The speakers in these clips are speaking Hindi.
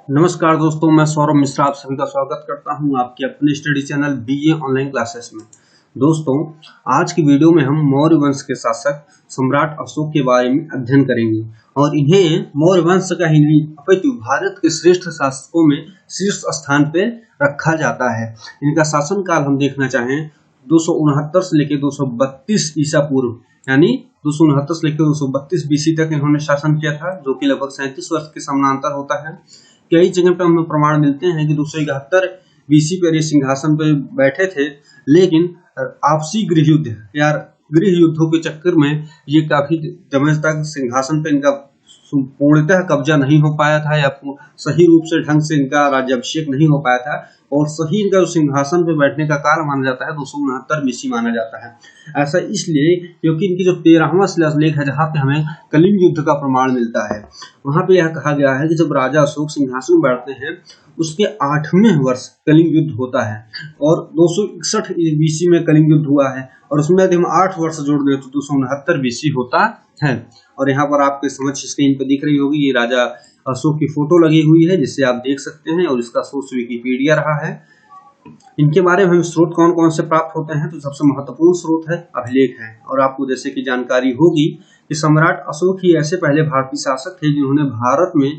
नमस्कार दोस्तों, मैं सौरभ मिश्रा आप सभी का स्वागत करता हूं आपके अपने study channel BA online classes में। दोस्तों, आज की वीडियो में हम मौर्य वंश के शासक सम्राट अशोक के बारे में अध्ययन करेंगे और इन्हें मौर्य वंश का ही नहीं अपितु भारत के श्रेष्ठ शासकों में शीर्ष स्थान पर रखा जाता है। इनका शासनकाल हम देखना चाहें 269 से लेकर 232 ईसा पूर्व, यानी 269 से लेकर 232 बीसी तक इन्होंने शासन किया था, जो कि लगभग 37 वर्ष के समानांतर होता है। कई जगह पे हमें प्रमाण मिलते हैं कि 271 बीसी पर ये सिंहासन पे बैठे थे, लेकिन आपसी गृह युद्ध या गृह युद्धों के चक्कर में ये काफी समय तक सिंहासन पे इनका पूर्णतः कब्जा नहीं हो पाया था या सही रूप से ढंग से इनका राज्याभिषेक नहीं हो पाया था। और सही इनका जो सिंहासन पे बैठने का काल माना जाता है 269 बीसी माना जाता है। ऐसा इसलिए क्योंकि इनकी जो 13वां शिलालेख है, जहाँ पे हमें कलिंग युद्ध का प्रमाण मिलता है, वहां पे यह कहा गया है कि जब राजा अशोक सिंहासन पर बैठते हैं उसके 8वें वर्ष कलिंग युद्ध होता है और 261 बीसी में कलिंग युद्ध हुआ है और उसमें यदि हम 8 वर्ष जोड़ दें तो 269 बीसी होता है। और यहाँ पर आपके समझ स्क्रीन पर दिख रही होगी, ये राजा अशोक की फोटो लगी हुई है जिसे आप देख सकते हैं और इसका सोर्स विकिपीडिया रहा है। इनके बारे में हमें स्रोत कौन कौन से प्राप्त होते हैं, तो सबसे महत्वपूर्ण स्रोत है अभिलेख है। और आपको जैसे कि जानकारी होगी कि सम्राट अशोक ही ऐसे पहले भारतीय शासक थे जिन्होंने भारत में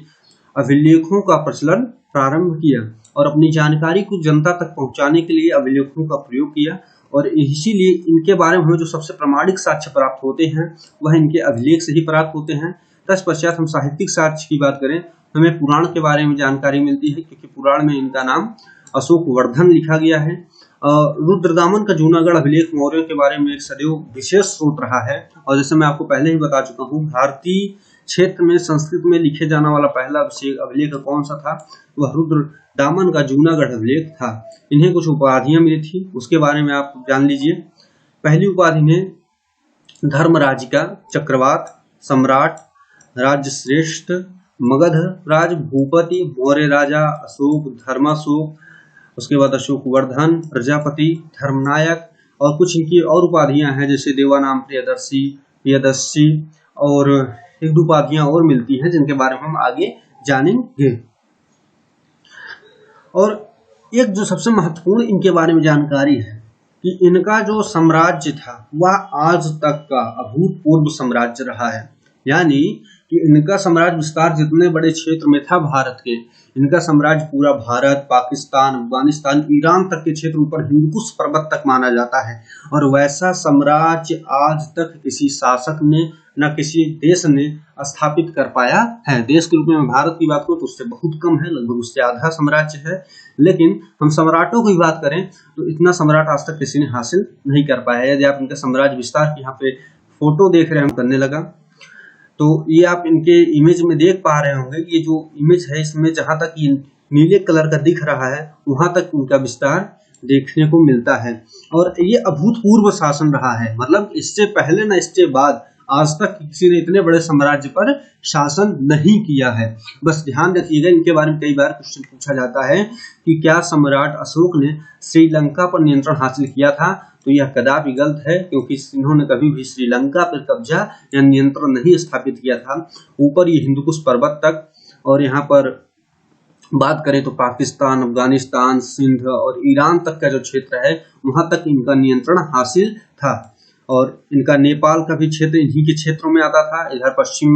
अभिलेखों का प्रचलन प्रारंभ किया और अपनी जानकारी को जनता तक पहुंचाने के लिए अभिलेखों का प्रयोग किया। और इसीलिए इनके बारे में हमें जो सबसे प्रामाणिक साक्ष्य प्राप्त होते हैं वह इनके अभिलेख से ही प्राप्त होते हैं। तत्पश्चात हम साहित्यिक साक्ष्य की बात करें तो हमें पुराण के बारे में जानकारी मिलती है, क्योंकि पुराण में इनका नाम अशोक वर्धन लिखा गया है। रुद्रदामन का जूनागढ़ अभिलेख मौर्यों के बारे में एक सदैव विशेष स्रोत रहा है। और जैसे मैं आपको पहले ही बता चुका हूँ, भारतीय क्षेत्र में संस्कृत में लिखे जाने वाला पहला अभिलेख कौन सा था, वह रुद्रदामन का जूनागढ़ अभिलेख था। इन्हें कुछ उपाधियां मिली थी, उसके बारे में आप जान लीजिए। पहली उपाधि में धर्मराजिका, चक्रवात, सम्राट, राजश्रेष्ठ, मगध राज, भूपति, मौर्य राजा, अशोक, धर्माशोक, उसके बाद अशोक वर्धन, प्रजापति, धर्मनायक और कुछ इनकी और उपाधियां हैं जैसे देवानाम, प्रियदर्शी, प्रियदर्शी और एक दो उपाधियां और मिलती हैं जिनके बारे में हम आगे जानेंगे। और एक जो सबसे महत्वपूर्ण इनके बारे में जानकारी है कि इनका जो साम्राज्य था वह आज तक का अभूतपूर्व साम्राज्य रहा है। यानी कि इनका साम्राज्य विस्तार जितने बड़े क्षेत्र में था भारत के, इनका साम्राज्य पूरा भारत, पाकिस्तान, अफगानिस्तान, ईरान तक के क्षेत्र ऊपर हिंदुकुश पर्वत तक माना जाता है। और वैसा साम्राज्य आज तक किसी शासक ने न किसी देश ने स्थापित कर पाया है। देश के रूप में भारत की बात करूं तो उससे बहुत कम है, लगभग उससे आधा साम्राज्य है। लेकिन हम सम्राटों की बात करें तो इतना सम्राट आज तक किसी ने हासिल नहीं कर पाया। यदि आप इनका साम्राज्य विस्तार की यहाँ पे फोटो देख रहे हैं, करने लगा तो ये आप इनके इमेज में देख पा रहे होंगे कि ये जो इमेज है इसमें जहां तक ये नीले कलर का दिख रहा है वहां तक इनका विस्तार देखने को मिलता है। और ये अभूतपूर्व शासन रहा है, मतलब इससे पहले न इससे बाद आज तक किसी ने इतने बड़े साम्राज्य पर शासन नहीं किया है। बस ध्यान रखिएगा, इनके बारे में कई बार क्वेश्चन पूछा जाता है कि क्या सम्राट अशोक ने श्रीलंका पर नियंत्रण हासिल किया था, तो यह कदापि गलत है, क्योंकि इन्होंने कभी भी श्रीलंका पर कब्जा या नियंत्रण नहीं स्थापित किया था। ऊपर ये हिंदुकुश पर्वत तक और यहाँ पर बात करें तो पाकिस्तान, अफगानिस्तान, सिंध और ईरान तक का जो क्षेत्र है वहां तक इनका नियंत्रण हासिल था। और इनका नेपाल का भी क्षेत्र इन्हीं के क्षेत्रों में आता था। इधर पश्चिम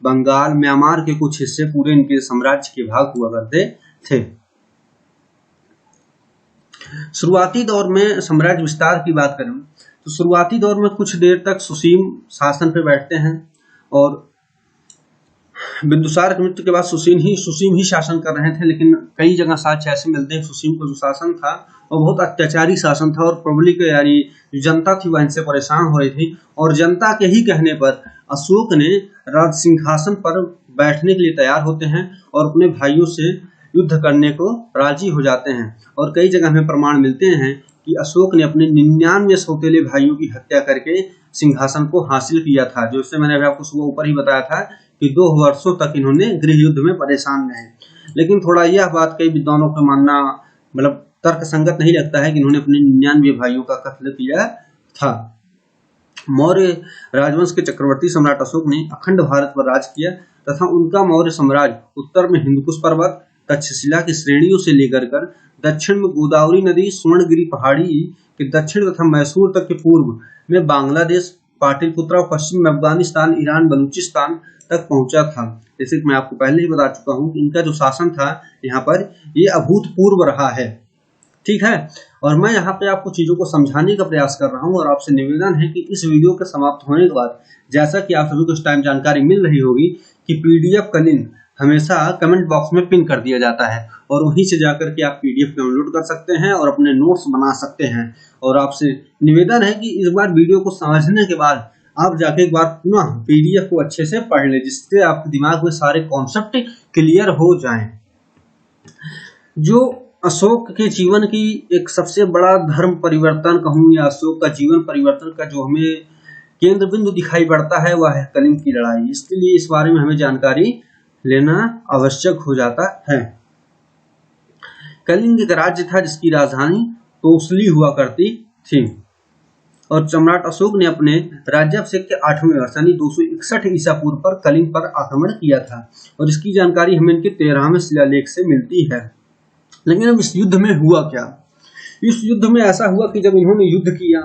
बंगाल, म्यांमार के कुछ हिस्से पूरे इनके साम्राज्य के भाग हुआ करते थे। शुरुआती दौर में साम्राज्य विस्तार की बात करें तो शुरुआती दौर में कुछ देर तक सुसीम शासन पे बैठते हैं और बिंदुसार की मृत्यु के बाद सुसीम ही शासन कर रहे थे। लेकिन कई जगह साक्ष्य ऐसे मिलते हैं सुसीम का जो शासन था वो बहुत अत्याचारी शासन था और पब्लिक यानी जनता थी वह इनसे परेशान हो रही थी। और जनता के ही कहने पर अशोक ने राज सिंहासन पर बैठने के लिए तैयार होते हैं और अपने भाइयों से युद्ध करने को राजी हो जाते हैं। और कई जगह हमें प्रमाण मिलते हैं कि अशोक ने अपने 99 सौतेले भाइयों की हत्या करके सिंहासन को हासिल किया था, जो इससे मैंने आपको सुबह ऊपर ही बताया था कि 2 वर्षों तक इन्होंने गृह युद्ध में परेशान रहे। लेकिन थोड़ा यह बात कई विद्वानों का मानना मतलब तर्क संगत नहीं लगता है कि इन्होंने अपने 99 भाइयों का कत्ल किया था। मौर्य राजवंश के चक्रवर्ती सम्राट अशोक ने अखंड भारत पर राज किया तथा उनका मौर्य साम्राज्य उत्तर में हिंदकुश पर्वत, तक्षशिला की श्रेणियों से लेकर कर दक्षिण में गोदावरी नदी, स्वर्णगिरी पहाड़ी के दक्षिण तथा मैसूर तक के पूर्व में बांग्लादेश, पाटलिपुत्र और पश्चिम में अफगानिस्तान, ईरान, बलूचिस्तान तक पहुंचा था। जैसे कि मैं आपको पहले ही बता चुका हूं कि इनका जो शासन था यहाँ पर ये अभूतपूर्व रहा है। ठीक है, और मैं यहाँ पे आपको चीजों को समझाने का प्रयास कर रहा हूँ और आपसे निवेदन है कि इस वीडियो के समाप्त होने के बाद, जैसा कि आप सभी को इस टाइम जानकारी मिल रही होगी कि पीडीएफ का लिंक हमेशा कमेंट बॉक्स में पिन कर दिया जाता है और वहीं से जाकर के आप पीडीएफ डाउनलोड कर सकते हैं और अपने नोट्स बना सकते हैं। और आपसे निवेदन है कि इस बार वीडियो को समझने के बाद आप जाके एक बार पुनः पीडीएफ को अच्छे से पढ़ लें, जिससे आपके दिमाग में सारे कॉन्सेप्ट क्लियर हो जाएं। जो अशोक के जीवन की एक सबसे बड़ा धर्म परिवर्तन कहूँ या अशोक का जीवन परिवर्तन का जो हमें केंद्र बिंदु दिखाई पड़ता है वह है कलिंग की लड़ाई। इसके लिए इस बारे में हमें जानकारी लेना आवश्यक हो जाता है। कलिंग एक राज्य था जिसकी राजधानी तोसली हुआ करती थी और सम्राट अशोक ने अपने राज्याभिषेक के 8वें वर्ष यानी 261 ईसा पूर्व पर कलिंग पर आक्रमण किया था और इसकी जानकारी हमें इनके 13वें शिलालेख से मिलती है। लेकिन अब इस युद्ध में हुआ क्या? इस युद्ध में ऐसा हुआ कि जब इन्होंने युद्ध किया,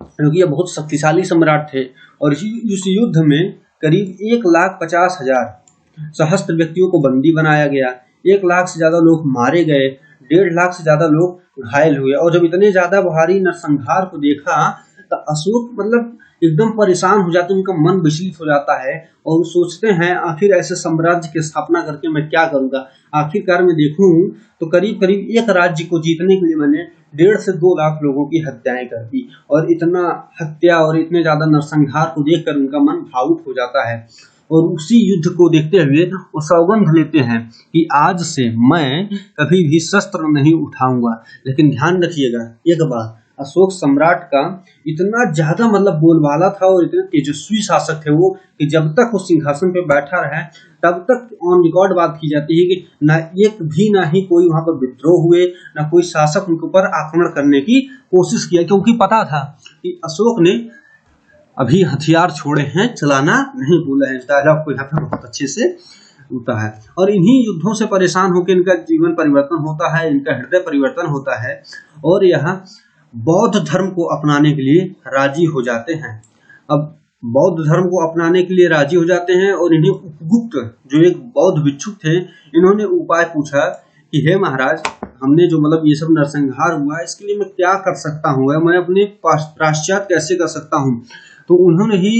क्योंकि ये बहुत शक्तिशाली सम्राट थे, और इस युद्ध में करीब 1,50,000 सहस्त्र व्यक्तियों को बंदी बनाया गया, 1 लाख से ज्यादा लोग मारे गए, 1.5 लाख से ज्यादा लोग घायल हुए। और जब इतने ज्यादा भारी नरसंहार को देखा तो अशोक मतलब एकदम परेशान हो जाते, उनका मन विचलित हो जाता है और सोचते हैं आखिर ऐसे साम्राज्य की स्थापना करके मैं क्या करूंगा। आखिरकार मैं देखूं तो करीब करीब एक राज्य को जीतने के लिए मैंने 1.5 से 2 लाख लोगों की हत्याएं कर दी, और इतना हत्या और इतने ज्यादा नरसंहार को देखकर उनका मन भावुक हो जाता है। और उसी युद्ध को देखते हुए वो सौगंध लेते हैं कि आज से मैं कभी भी शस्त्र नहीं उठाऊंगा। लेकिन ध्यान रखिएगा एक बात, अशोक सम्राट का इतना ज्यादा मतलब बोलबाला था और इतने तेजस्वी शासक थे वो कि जब तक वो सिंहासन पे बैठा रहा तब तक ऑन रिकॉर्ड बात की जाती है कि ना एक भी ना ही कोई वहां पर विद्रोह हुए, ना कोई शासक उनके ऊपर आक्रमण करने की कोशिश किया, क्योंकि पता था कि अशोक ने अभी हथियार छोड़े हैं, चलाना नहीं भूला है। इस डायलॉग को यहाँ पर बहुत अच्छे से होता है। और इन्हीं युद्धों से परेशान होकर इनका जीवन परिवर्तन होता है, इनका हृदय परिवर्तन होता है और यह बौद्ध धर्म को अपनाने के लिए राजी हो जाते हैं। अब बौद्ध धर्म को अपनाने के लिए राजी हो जाते हैं और इन्हें उपगुप्त जो एक बौद्ध भिक्षुक थे, इन्होंने उपाय पूछा कि हे महाराज, हमने जो मतलब ये सब नरसंहार हुआ है इसके लिए मैं क्या कर सकता हूँ, मैं अपने पश्चात कैसे कर सकता हूँ। तो उन्होंने ही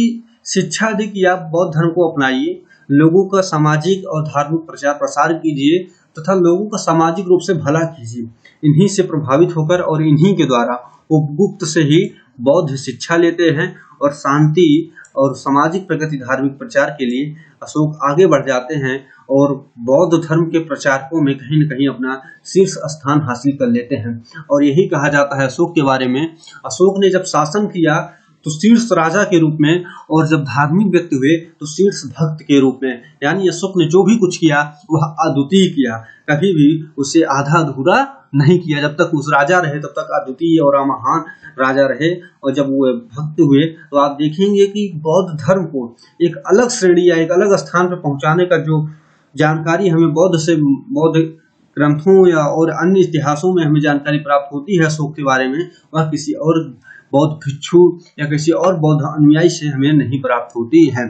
शिक्षा दी कि आप बौद्ध धर्म को अपनाइए, लोगों का सामाजिक और धार्मिक प्रचार प्रसार कीजिए तथा लोगों का सामाजिक रूप से भला कीजिए। इन्हीं से प्रभावित होकर और इन्हीं के द्वारा उपगुप्त से ही बौद्ध शिक्षा लेते हैं और शांति और सामाजिक प्रगति धार्मिक प्रचार के लिए अशोक आगे बढ़ जाते हैं और बौद्ध धर्म के प्रचारकों में कहीं न कहीं अपना शीर्ष स्थान हासिल कर लेते हैं। और यही कहा जाता है अशोक के बारे में, अशोक ने जब शासन किया तो शीर्ष राजा के रूप में, और जब धार्मिक व्यक्ति हुए तो शीर्ष भक्त के रूप में। यानी अशोक ने जो भी कुछ किया वह अद्वितीय किया, कभी भी उसे आधा अधूरा नहीं किया। जब तक उस राजा रहे तब तक अद्वितीय और महान राजा रहे, और जब वो भक्त हुए तो आप देखेंगे कि बौद्ध धर्म को एक अलग श्रेणी या एक अलग स्थान पर पहुंचाने का जो जानकारी हमें बौद्ध ग्रंथों या और अन्य इतिहासों में हमें जानकारी प्राप्त होती है अशोक के बारे में, वह किसी और बौद्ध भिक्षु या किसी और बौद्ध अनुयायी से हमें नहीं प्राप्त होती है।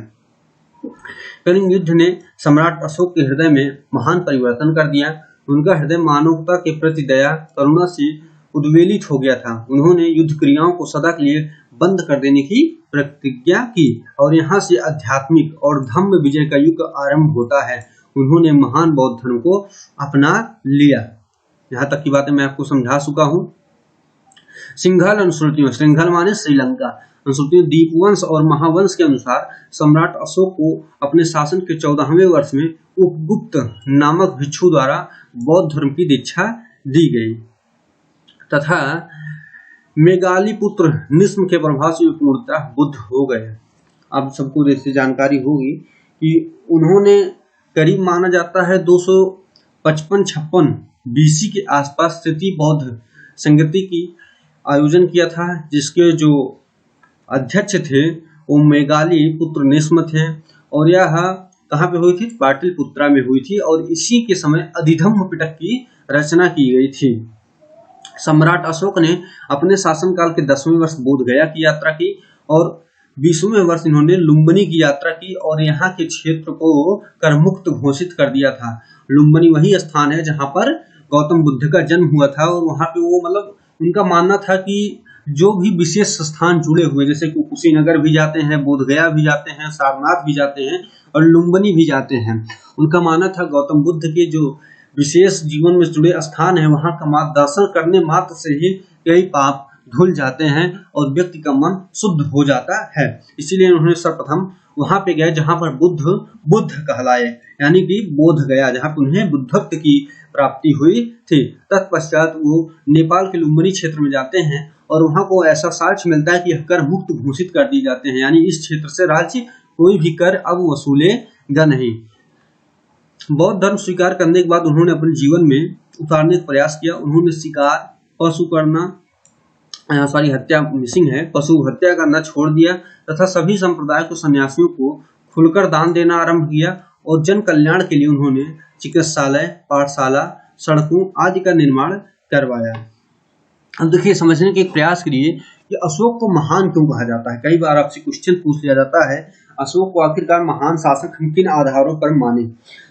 कलिंग युद्ध ने सम्राट अशोक के हृदय में महान परिवर्तन कर दिया। उनका हृदय मानवता के प्रति दया करुणा से उद्वेलित हो गया था। उन्होंने युद्ध क्रियाओं को सदा के लिए बंद कर देने की प्रतिज्ञा की और यहाँ से आध्यात्मिक और धम्म विजय का युग आरंभ होता है। उन्होंने महान बौद्ध धर्म को अपना लिया। यहाँ तक की बातें मैं आपको समझा चुका हूँ। सिंघल अनुश्रुतियों, सिंघल माने श्रीलंका, अनुश्रुतियों दीपवंश और महावंश के अनुसार सम्राट अशोक को अपने शासन के 14वें वर्ष में उपगुप्त नामक भिक्षु द्वारा बौद्ध धर्म की दीक्षा दी गई तथा मेघालीपुत्र निस्म के प्रभाव से पूर्णतः बुद्ध हो गए। अब सबको जैसे जानकारी होगी कि उन्होंने करीब माना जाता है 255-56 बीसी के आसपास स्थिति बौद्ध संगति की आयोजन किया था, जिसके जो अध्यक्ष थे वो मेघाली पुत्र निस्म थे और यह कहाँ पे हुई थी? पाटलिपुत्रा में हुई थी और इसी के समय अधिधम्म पिटक की रचना की गई थी। सम्राट अशोक ने अपने शासनकाल के 10वें वर्ष बोध गया की यात्रा की और 20वें वर्ष इन्होंने लुम्बिनी की यात्रा की और यहाँ के क्षेत्र को करमुक्त घोषित कर दिया था। लुम्बिनी वही स्थान है जहाँ पर गौतम बुद्ध का जन्म हुआ था और वहाँ पे वो मतलब उनका मानना था कि जो भी विशेष स्थान जुड़े हुए, जैसे कि कुशीनगर भी जाते हैं, बोधगया भी जाते हैं, सारनाथ भी जाते हैं और लुम्बिनी भी जाते हैं, उनका मानना था गौतम बुद्ध के जो विशेष जीवन में जुड़े स्थान है वहां का दर्शन करने मात्र से ही कई पाप धुल जाते हैं और व्यक्ति का मन शुद्ध हो जाता है। इसीलिए उन्होंने सर्वप्रथम वहां पे गए जहां पर बुद्ध कहलाए, यानी कि बोध गया, जहां पर उन्हें बुद्धत्व की प्राप्ति हुई थी। तत्पश्चात वो नेपाल के लुम्बिनी क्षेत्र में जाते हैं और वहां को ऐसा साक्ष्य मिलता है कि यह कर मुक्त घोषित कर दिए जाते हैं, यानी इस क्षेत्र से राज्य कोई भी कर अब वसूलेगा नहीं। बौद्ध धर्म स्वीकार करने के बाद उन्होंने अपने जीवन में उतारने का प्रयास किया। उन्होंने शिकार, पशु करना, हत्या मिसिंग है, पशु हत्या करना छोड़ दिया तथा सभी संप्रदाय को सन्यासियों को खुलकर दान देना आरंभ किया और जन कल्याण के लिए उन्होंने चिकित्सालय, पाठशाला, सड़कों आदि का निर्माण करवाया। अब देखिए, समझने के प्रयास करिए कि अशोक को महान क्यों कहा जाता है। कई बार आपसे क्वेश्चन पूछ लिया जाता है, अशोक को आखिरकार महान शासक हम किन आधारों पर माने?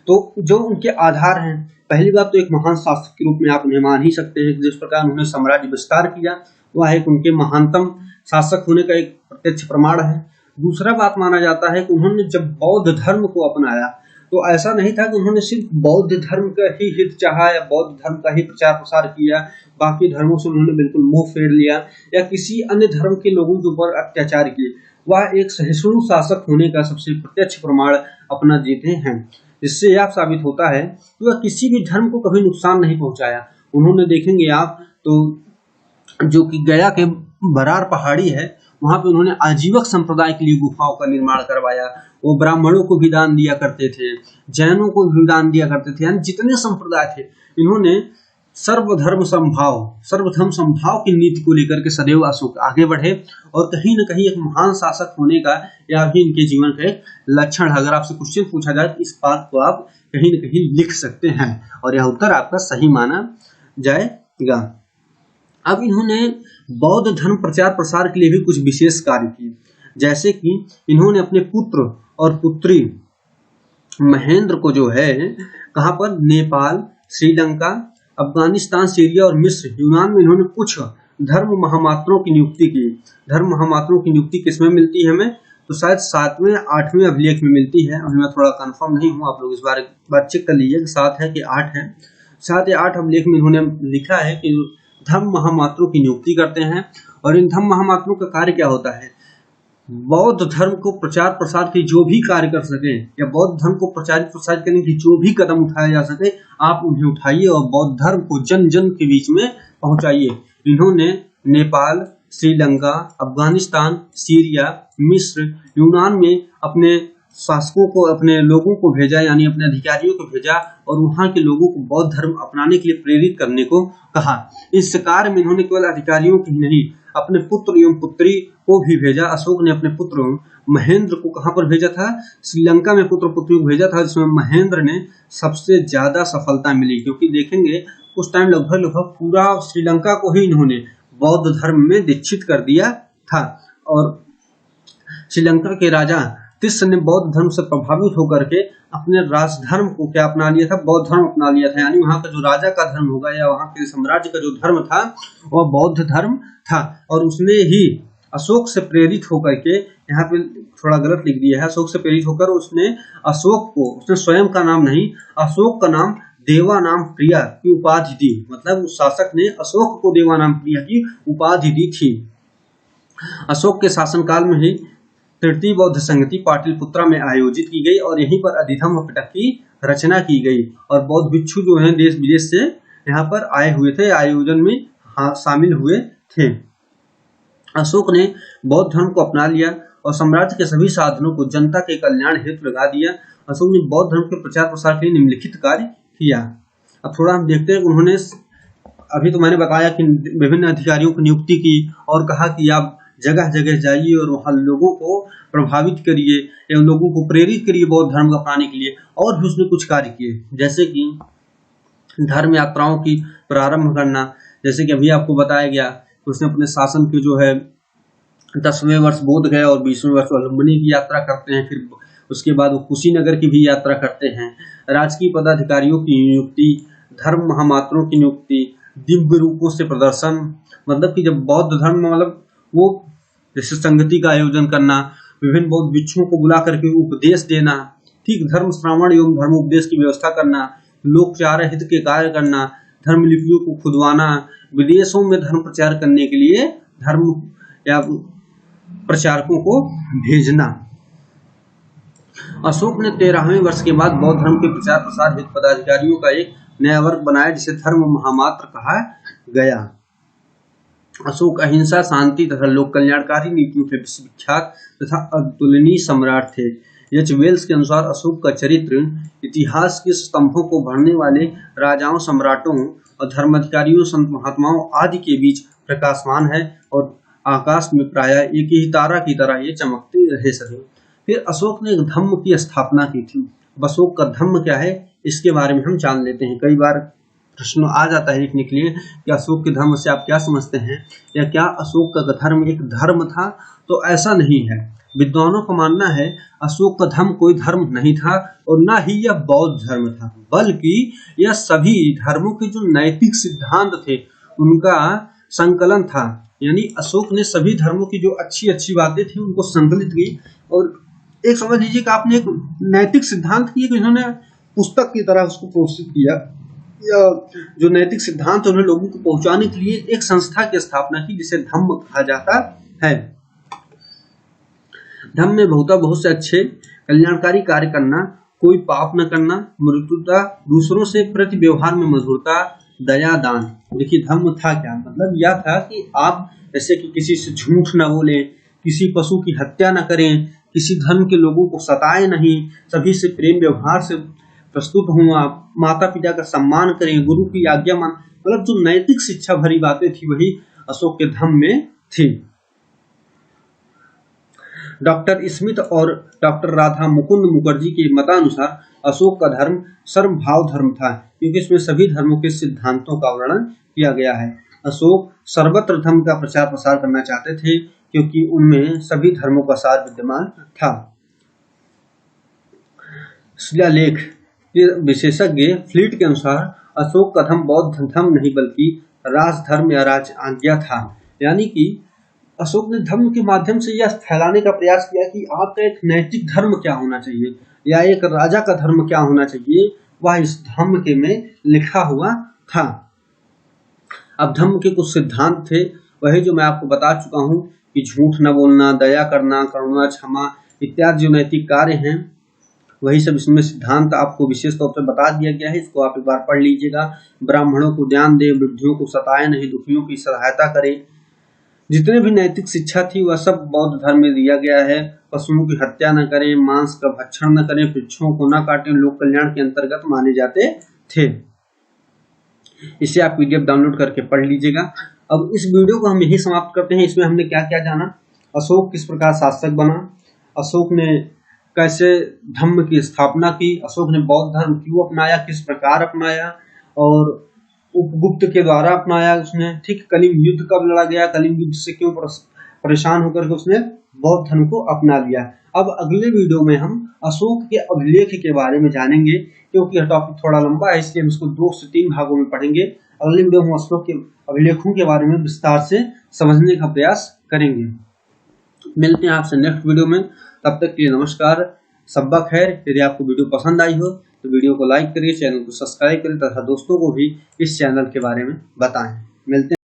तो जो उनके आधार हैं, पहली बात तो एक महान शासक के रूप में आप उन्हें मान ही सकते हैं। जिस प्रकार उन्होंने साम्राज्य विस्तार किया वह एक उनके महानतम शासक होने का एक प्रत्यक्ष प्रमाण है। दूसरा बात माना जाता है कि उन्होंने जब बौद्ध धर्म को अपनाया तो ऐसा नहीं था कि उन्होंने सिर्फ बौद्ध धर्म का ही हित चाहा या बौद्ध धर्म का ही प्रचार प्रसार किया, बाकी धर्मों से उन्होंने बिल्कुल मुंह फेर लिया या किसी अन्य धर्म के लोगों के ऊपर अत्याचार किए। वह एक सहिष्णु शासक होने का सबसे प्रत्यक्ष प्रमाण अपना देते हैं। इससे यह साबित होता है कि वह किसी भी धर्म को कभी नुकसान नहीं पहुंचाया। उन्होंने देखेंगे आप तो जो कि गया के बरार पहाड़ी है, वहां पे उन्होंने आजीवक संप्रदाय के लिए गुफाओं का निर्माण करवाया। वो ब्राह्मणों को भी दान दिया करते थे, जैनों को भी दान दिया करते थे, यानी जितने संप्रदाय थे इन्होंने सर्वधर्म समभाव की नीति को लेकर के सदैव अशोक आगे बढ़े और कहीं न कहीं एक महान शासक होने का यह भी इनके जीवन का एक लक्षण है। अगर आपसे क्वेश्चन पूछा जाए तो इस बात को आप कहीं न कहीं लिख सकते हैं और यह उत्तर आपका सही माना जाएगा। अब इन्होंने बौद्ध धर्म प्रचार प्रसार के लिए भी कुछ विशेष कार्य किए, जैसे कि इन्होंने अपने पुत्र और पुत्री महेंद्र को जो है कहां पर, नेपाल, श्रीलंका, अफगानिस्तान, सीरिया और मिस्र, यूनान में इन्होंने कुछ धर्म महामात्रों की नियुक्ति की। धर्म महामात्रों की नियुक्ति किसमें मिलती है हमें? तो शायद 7वें 8वें अभिलेख में मिलती है। अभी मैं थोड़ा कंफर्म नहीं हूँ, आप लोग इस बार चेक कर लीजिए 7 है कि 8 है। 7 या 8 अभिलेख में इन्होंने लिखा है कि धर्म महामात्रों की नियुक्ति करते हैं और इन धर्म महामात्रों का कार्य क्या होता है? बौद्ध धर्म को प्रचार प्रसार की जो भी कार्य कर सके या बौद्ध धर्म को प्रचार प्रसार करने की जो भी कदम उठाया जा सके आप उन्हें उठाइए और बौद्ध धर्म को जन जन के बीच में पहुंचाइए। इन्होंने नेपाल, श्रीलंका, अफगानिस्तान, सीरिया, मिस्र, यूनान में अपने शासकों को, अपने लोगों को भेजा, यानी अपने अधिकारियों को भेजा और वहां के लोगों को बौद्ध धर्म अपनाने के लिए प्रेरित करने को कहा। इस कार्य में इन्होंने केवल अधिकारियों की नहीं अपने पुत्र एवं पुत्री को भी भेजा। अशोक ने अपने पुत्र महेंद्र को कहां पर भेजा था? श्रीलंका में पुत्र पुत्री को भेजा था, जिसमें महेंद्र ने सबसे ज्यादा सफलता मिली, क्योंकि देखेंगे उस टाइम लगभग पूरा श्रीलंका को ही इन्होंने बौद्ध धर्म में दीक्षित कर दिया था। और श्रीलंका के राजा तिस्स ने बौद्ध धर्म से प्रभावित होकर के अपने राजधर्म को क्या अपना लिया था? बौद्ध धर्म अपना लिया था, यानी वहां का जो राजा का धर्म होगा या वहां के साम्राज्य का जो धर्म था वह बौद्ध धर्म था। और उसने ही अशोक से प्रेरित होकर के, यहाँ पे थोड़ा गलत लिख दिया है, अशोक से प्रेरित होकर उसने अशोक को, उसने स्वयं का नाम नहीं, अशोक का नाम देवानाम प्रिया की उपाधि दी। मतलब उस शासक ने अशोक को देवानाम प्रिया की उपाधि दी थी। अशोक के शासनकाल में ही तृतीय बौद्ध संगति पाटलिपुत्रा में आयोजित की गई और यहीं पर अधिधम्म पिटक की रचना की गई और बौद्ध भिक्षु जो हैं देश विदेश से यहाँ पर आए हुए थे, आयोजन में शामिल हुए थे। अशोक ने बौद्ध धर्म को अपना लिया और साम्राज्य के सभी साधनों को जनता के कल्याण हेतु लगा दिया। अशोक ने बौद्ध धर्म के प्रचार प्रसार के लिए निम्नलिखित कार्य किया। अब थोड़ा हम देखते हैं उन्होंने, अभी तो मैंने बताया कि विभिन्न अधिकारियों की नियुक्ति की और कहा कि आप जगह जगह जाइए और वहाँ लोगों को प्रभावित करिए एवं लोगों को प्रेरित करिए बौद्ध धर्म को अपनाने के लिए। और भी उसने कुछ कार्य किए, जैसे कि धर्म यात्राओं की प्रारंभ करना। जैसे कि अभी आपको बताया गया, उसने अपने शासन के जो है 10वें वर्ष बोध गया और 20वें वर्ष लुम्बिनी की यात्रा करते हैं। फिर उसके बाद वो कुशीनगर की भी यात्रा करते हैं। राजकीय पदाधिकारियों की नियुक्ति, धर्म महामात्रों की नियुक्ति, दिव्य रूपों से प्रदर्शन, मतलब कि जब बौद्ध धर्म मतलब वो जैसे संगति का आयोजन करना, विभिन्न बौद्ध भिक्षुओं को बुला करके उपदेश देना, ठीक, धर्म श्रावण एवं धर्म उपदेश की व्यवस्था करना, लोकचार हित के कार्य करना, धर्म लिपियों को खुदवाना, विदेशों में धर्म प्रचार करने के लिए धर्म या प्रचारकों को भेजना। अशोक ने 13वें वर्ष के बाद बौद्ध धर्म के प्रचार प्रसार हित पदाधिकारियों का एक नया वर्ग बनाया, जिसे धर्म महामात्र कहा गया। अशोक अहिंसा, शांति तथा लोक कल्याणकारी नीतियों के विश्वविख्यात तथा अतुलनीय सम्राट थे। एच वेल्स के अनुसार अशोक का चरित्र इतिहास के स्तंभों को भरने वाले राजाओं, सम्राटों और धर्माधिकारियों, संत महात्माओं आदि के बीच प्रकाशमान है और आकाश में प्रायः एक ही तारा की तरह ये चमकते रहे सके। फिर अशोक ने एक धम्म की स्थापना की थी। अब अशोक का धम्म क्या है, इसके बारे में हम जान लेते हैं। कई बार प्रश्न आ जाता है लिखने के लिए कि अशोक के धर्म से आप क्या समझते हैं, या क्या अशोक का धर्म एक धर्म था? तो ऐसा नहीं है। विद्वानों का मानना है अशोक का धर्म कोई धर्म नहीं था और न ही यह बौद्ध धर्म था, बल्कि यह सभी धर्मों के जो नैतिक सिद्धांत थे उनका संकलन था। यानी अशोक ने सभी धर्मों की जो अच्छी अच्छी बातें थी उनको संकलित की और एक समझ लीजिए कि आपने एक नैतिक सिद्धांत की इन्होंने पुस्तक की तरह उसको प्रोत्साहित किया, या जो नैतिक सिद्धांत उन्हें लोगों को पहुंचाने के लिए एक संस्था की स्थापना की जिसे धम्म कहा जाता है। धम्म में बहुत से अच्छे कल्याणकारी कार्य करना, कोई पाप न करना, मृत्युता, दूसरों से प्रति व्यवहार में मधुरता, दया, दान। देखिए धम्म था क्या, मतलब यह था कि आप जैसे कि किसी से झूठ न बोले, किसी पशु की हत्या न करें, किसी धर्म के लोगों को सताए नहीं, सभी से प्रेम व्यवहार से प्रस्तुत हुआ, माता पिता का सम्मान करें, गुरु की आज्ञा मान, मतलब जो नैतिक शिक्षा भरी बातें थी वही अशोक के धम्म में थी। डॉक्टर स्मिथ और डॉक्टर राधा मुकुंद मुखर्जी के मतानुसार अशोक का धर्म सर्वभाव धर्म था, क्योंकि इसमें सभी धर्मों के सिद्धांतों का वर्णन किया गया है। अशोक सर्वत्र धर्म का प्रचार प्रसार करना चाहते थे, क्योंकि उनमें सभी धर्मों का सार विद्यमान था। शिलालेख के विशेषज्ञ फ्लीट के अनुसार अशोक का धर्म बौद्ध धर्म नहीं बल्कि राजधर्म या राज आज्ञा था। यानी कि अशोक ने धर्म के माध्यम से यह फैलाने का प्रयास किया कि आपका एक नैतिक धर्म क्या होना चाहिए या एक राजा का धर्म क्या होना चाहिए, वह इस धर्म के में लिखा हुआ था। अब धर्म के कुछ सिद्धांत थे, वही जो मैं आपको बता चुका हूँ कि झूठ न बोलना, दया करना, करुणा, क्षमा इत्यादि जो नैतिक कार्य हैं वही सब इसमें सिद्धांत आपको विशेष तौर पर बता दिया गया है। इसको आप एक बार पढ़ लीजिएगा। ब्राह्मणों को ध्यान दे, वृद्धों को सताए नहीं, दुखियों की सहायता करे। जितने भी नैतिक शिक्षा थी वह सब बौद्ध धर्म में दिया गया है। पशुओं की हत्या न करें, मांस का भक्षण न करें, वृक्षों को न काटें, लोक कल्याण के अंतर्गत माने जाते थे। इसे आप PDF डाउनलोड करके पढ़ लीजिएगा। अब इस वीडियो को हम यही समाप्त करते हैं। इसमें हमने क्या क्या जाना, अशोक किस प्रकार शासक बना, अशोक ने कैसे धम्म की स्थापना की, अशोक ने बौद्ध धर्म क्यों अपनाया, किस प्रकार अपनाया, और उपगुप्त के द्वारा अपनाया उसने, ठीक, कलिंग युद्ध कब लड़ा गया, कलिंग युद्ध से क्यों परेशान होकर के उसने बौद्ध धर्म को अपना लिया। अब अगले वीडियो में हम अशोक के अभिलेख के बारे में जानेंगे, क्योंकि यह टॉपिक थोड़ा लंबा है इसलिए हम इसको 2 से 3 भागों में पढ़ेंगे। अगले वीडियो में अशोक के अभिलेखों के बारे में विस्तार से समझने का प्रयास करेंगे। मिलते हैं आपसे नेक्स्ट वीडियो में, तब तक के लिए नमस्कार, सब्बा खैर। यदि आपको वीडियो पसंद आई हो तो वीडियो को लाइक करिए, चैनल को सब्सक्राइब करें तथा दोस्तों को भी इस चैनल के बारे में बताएं। मिलते हैं।